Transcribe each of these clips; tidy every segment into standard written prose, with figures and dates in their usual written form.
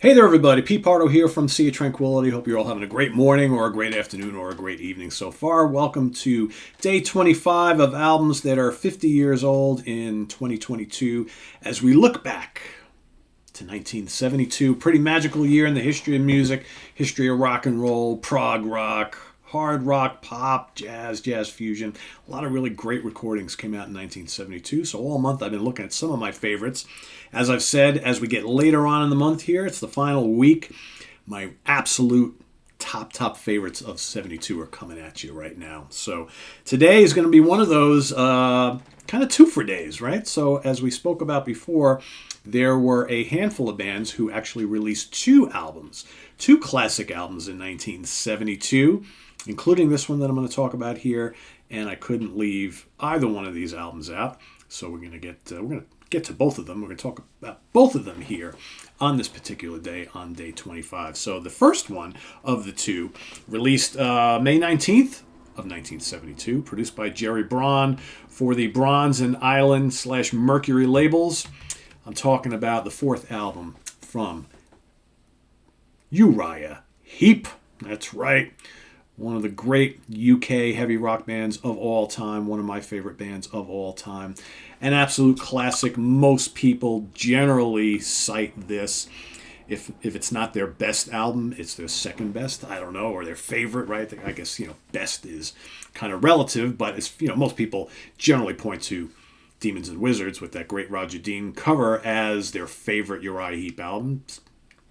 Hey there, everybody. Pete Pardo here from Sea of Tranquility. Hope you're all having a great morning or a great afternoon or a great evening so far. Welcome to day 25 of albums that are 50 years old in 2022 as we look back to 1972. Pretty magical year in the history of music, history of rock and roll, prog rock, hard rock, pop, jazz fusion. A lot of really great recordings came out in 1972. So all month I've been looking at some of my favorites. As I've said, as we get later on in the month here, it's the final week. My absolute top favorites of 72 are coming at you right now. So today is going to be one of those kind of two for days, right? So as we spoke about before, there were a handful of bands who actually released two classic albums in 1972, including this one that I'm going to talk about here. And I couldn't leave either one of these albums out. So we're going to get to both of them. We're going to talk about both of them here on this particular day, on day 25. So the first one of the two, released May 19th of 1972, produced by Jerry Braun for the Bronze and Island/Mercury labels. I'm talking about the fourth album from Uriah Heap. That's right. One of the great UK heavy rock bands of all time. One of my favorite bands of all time. An absolute classic. Most people generally cite this. If it's not their best album, it's their second best. I don't know, or their favorite, right? I guess, best is kind of relative, but it's, most people generally point to Demons and Wizards with that great Roger Dean cover as their favorite Uriah Heap album.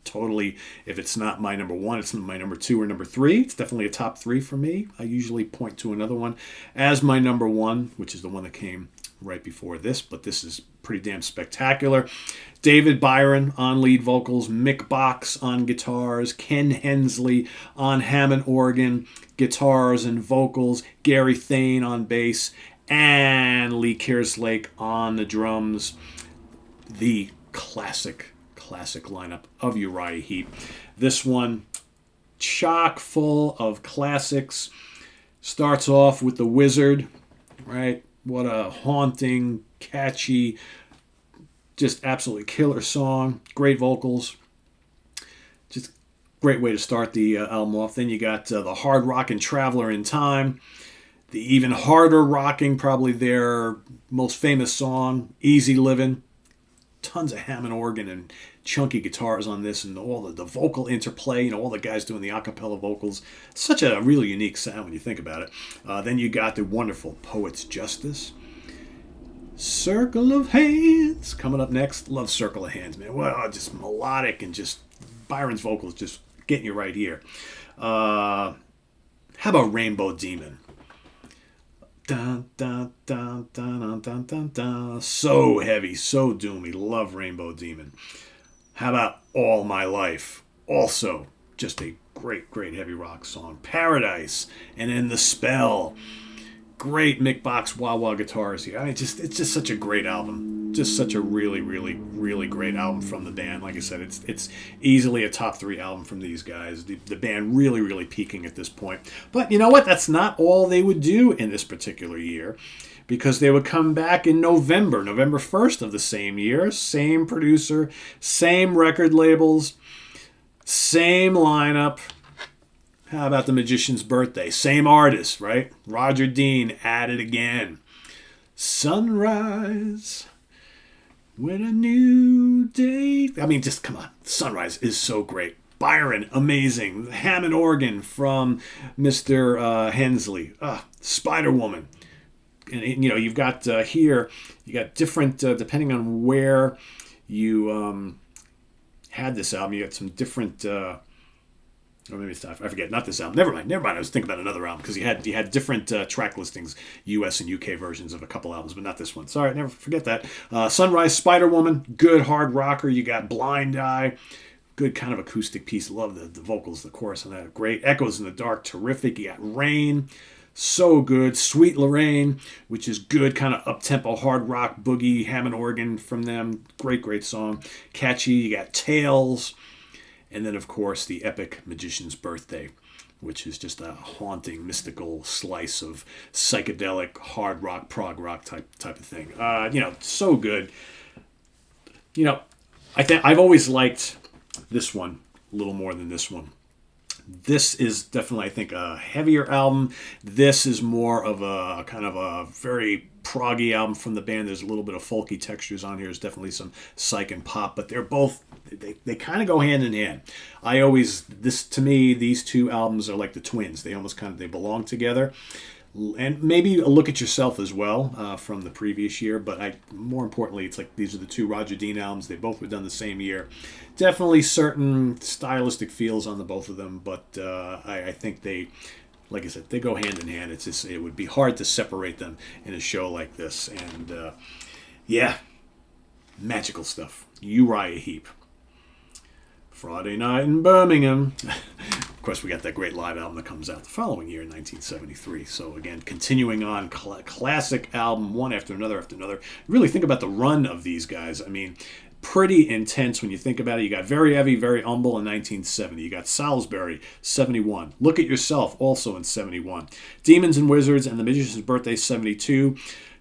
Totally, if it's not my number one, it's my number two or number three. It's definitely a top three for me. I usually point to another one as my number one, which is the one that came right before this, but this is pretty damn spectacular. David Byron on lead vocals, Mick Box on guitars, Ken Hensley on Hammond organ, guitars and vocals, Gary Thane on bass, and Lee Kerslake on the drums. The classic lineup of Uriah Heap. This one, chock full of classics. Starts off with The Wizard, right? What a haunting, catchy, just absolutely killer song. Great vocals. Just great way to start the album off. Then you got the hard rockin' Traveler in Time. The even harder rocking, probably their most famous song, Easy Livin'. Tons of Hammond organ and chunky guitars on this, and all the vocal interplay, all the guys doing the a cappella vocals. Such a really unique sound when you think about it. Then you got the wonderful Poet's Justice. Circle of Hands coming up next. Love Circle of Hands, man. Well, just melodic, and just Byron's vocals just getting you right here. How about Rainbow Demon? Dun, dun, dun, dun, dun, dun, dun, dun. So heavy, so doomy. Love Rainbow Demon. How about All My Life? Also, just a great heavy rock song. Paradise, and then The Spell. Great Mick Box wah-wah guitars here. I mean, it's just such a great album. Just such a really great album from the band. Like I said, it's easily a top three album from these guys. The band really peaking at this point. But you know what? That's not all they would do in this particular year, because they would come back in November 1st of the same year. Same producer, same record labels, same lineup. How about The Magician's Birthday? Same artist, right? Roger Dean at it again. Sunrise, when a new day... I mean, just come on. Sunrise is so great. Byron, amazing. Hammond organ from Mr. Hensley. Spider-Woman. And, you've got here, you got different, depending on where you had this album, you got some different... or maybe it's, I forget, not this album. Never mind. I was thinking about another album, because you had different track listings, US and UK versions of a couple albums, but not this one. Sorry, never forget that. Sunrise, Spider-Woman, good hard rocker. You got Blind Eye, good kind of acoustic piece. Love the vocals, the chorus on that. Great. Echoes in the Dark, terrific. You got Rain, so good. Sweet Lorraine, which is good, kind of up-tempo hard rock boogie Hammond organ from them. Great song. Catchy. You got Tales. And then, of course, the epic Magician's Birthday, which is just a haunting, mystical slice of psychedelic, hard rock, prog rock type of thing. So good. I've always liked this one a little more than this one. This is definitely, I think, a heavier album. This is more of a kind of a very proggy album from the band. There's a little bit of folky textures on here. There's definitely some psych and pop, but they're both, they kind of go hand in hand. To me, these two albums are like the twins. They almost they belong together. And maybe a look at yourself as well from the previous year. But more importantly, it's like these are the two Roger Dean albums. They both were done the same year. Definitely certain stylistic feels on the both of them. But I think they, like I said, they go hand in hand. It would be hard to separate them in a show like this. And yeah, magical stuff. Uriah Heap. Friday Night in Birmingham. Of course, we got that great live album that comes out the following year in 1973. So again, continuing on, classic album, one after another after another. Really think about the run of these guys. I mean, pretty intense when you think about it. You got Very Heavy, Very Humble in 1970. You got Salisbury, 71. Look at Yourself, also in 71. Demons and Wizards and The Magician's Birthday, 72.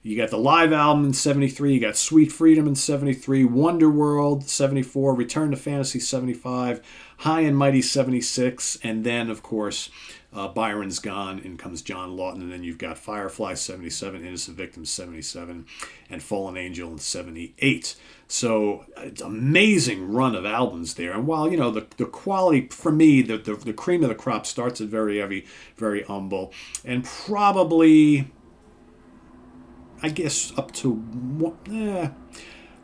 You got the live album in 73. You got Sweet Freedom in 73. Wonder World, 74. Return to Fantasy, 75. High and Mighty, 76. And then, of course, Byron's Gone. In comes John Lawton. And then you've got Firefly, 77. Innocent Victims, 77. And Fallen Angel in 78. So it's an amazing run of albums there. And while, the quality, for me, the cream of the crop starts at Very Heavy, Very Humble. And probably, I guess, up to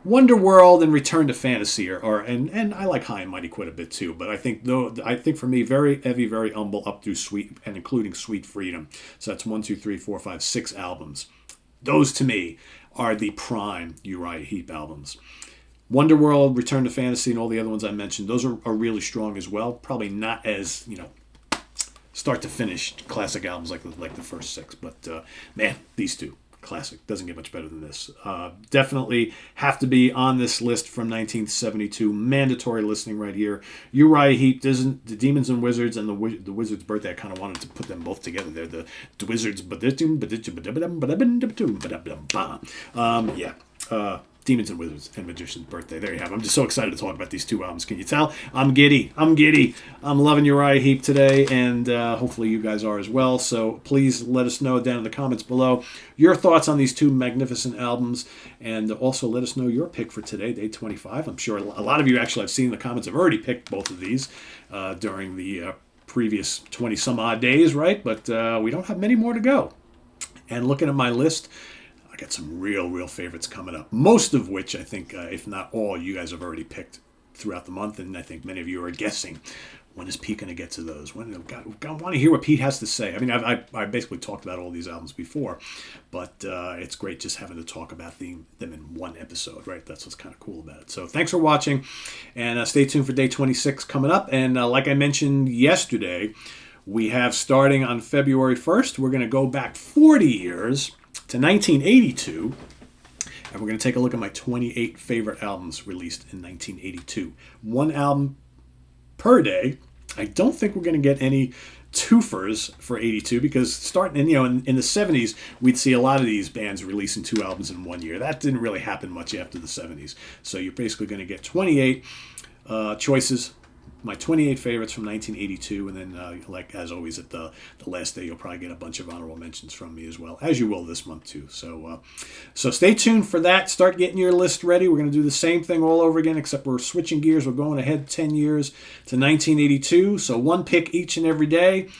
Wonder World and Return to Fantasy and I like High and Mighty quite a bit too. But I think for me, Very Heavy, Very Humble up through Sweet and including Sweet Freedom. So that's 1, 2, 3, 4, 5, 6 albums. Those to me are the prime Uriah Heap albums. Wonder World, Return to Fantasy, and all the other ones I mentioned, those are really strong as well. Probably not as start to finish classic albums like the first 6, but man, these two. Classic. Doesn't get much better than this. Definitely have to be on this list from 1972. Mandatory listening right here. Uriah Heap, the Demons and Wizards, and the Wizard's Birthday. I kind of wanted to put them both together. They're the Wizards. Demons and Wizards and Magician's Birthday. There you have it. I'm just so excited to talk about these two albums. Can you tell? I'm giddy. I'm loving Uriah Heap today, and hopefully you guys are as well. So please let us know down in the comments below your thoughts on these two magnificent albums, and also let us know your pick for today, day 25. I'm sure a lot of you actually I've seen in the comments have already picked both of these during the previous 20-some-odd days, right? But we don't have many more to go. And looking at my list, got some real favorites coming up. Most of which I think, if not all, you guys have already picked throughout the month, and I think many of you are guessing, when is Pete going to get to those? I want to hear what Pete has to say. I mean, I basically talked about all these albums before, but it's great just having to talk about them in one episode, right? That's what's kind of cool about it. So thanks for watching, and stay tuned for day 26 coming up. And like I mentioned yesterday, we have starting on February 1st, we're going to go back 40 years to 1982, and we're going to take a look at my 28 favorite albums released in 1982. One album per day. I don't think we're going to get any twofers for 82 because starting in the 70s, we'd see a lot of these bands releasing 2 albums in 1 year. That didn't really happen much after the 70s. So you're basically going to get 28 choices. My 28 favorites from 1982, and then, like as always, at the last day, you'll probably get a bunch of honorable mentions from me as well, as you will this month too. So stay tuned for that. Start getting your list ready. We're going to do the same thing all over again, except we're switching gears. We're going ahead 10 years to 1982. So one pick each and every day.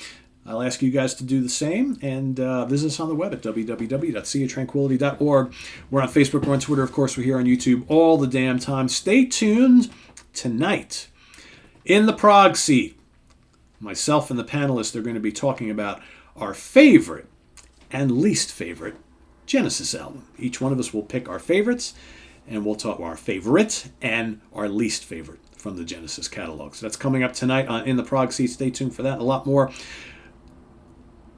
I'll ask you guys to do the same, and visit us on the web at www.seaoftranquility.org. We're on Facebook, we're on Twitter, of course, we're here on YouTube all the damn time. Stay tuned tonight. In the Prague seat, myself and the panelists are going to be talking about our favorite and least favorite Genesis album. Each one of us will pick our favorites, and we'll talk our favorite and our least favorite from the Genesis catalog. So that's coming up tonight on In the Prague seat. Stay tuned for that and a lot more.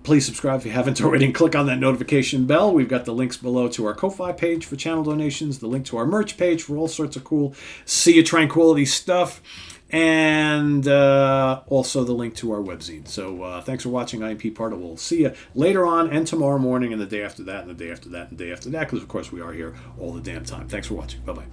Please subscribe if you haven't already and click on that notification bell. We've got the links below to our Ko-Fi page for channel donations, the link to our merch page for all sorts of cool Sea of Tranquility stuff, and also the link to our webzine. So thanks for watching. I am Pete Pardo. We'll see you later on and tomorrow morning and the day after that and the day after that and the day after that, because, of course, we are here all the damn time. Thanks for watching. Bye-bye.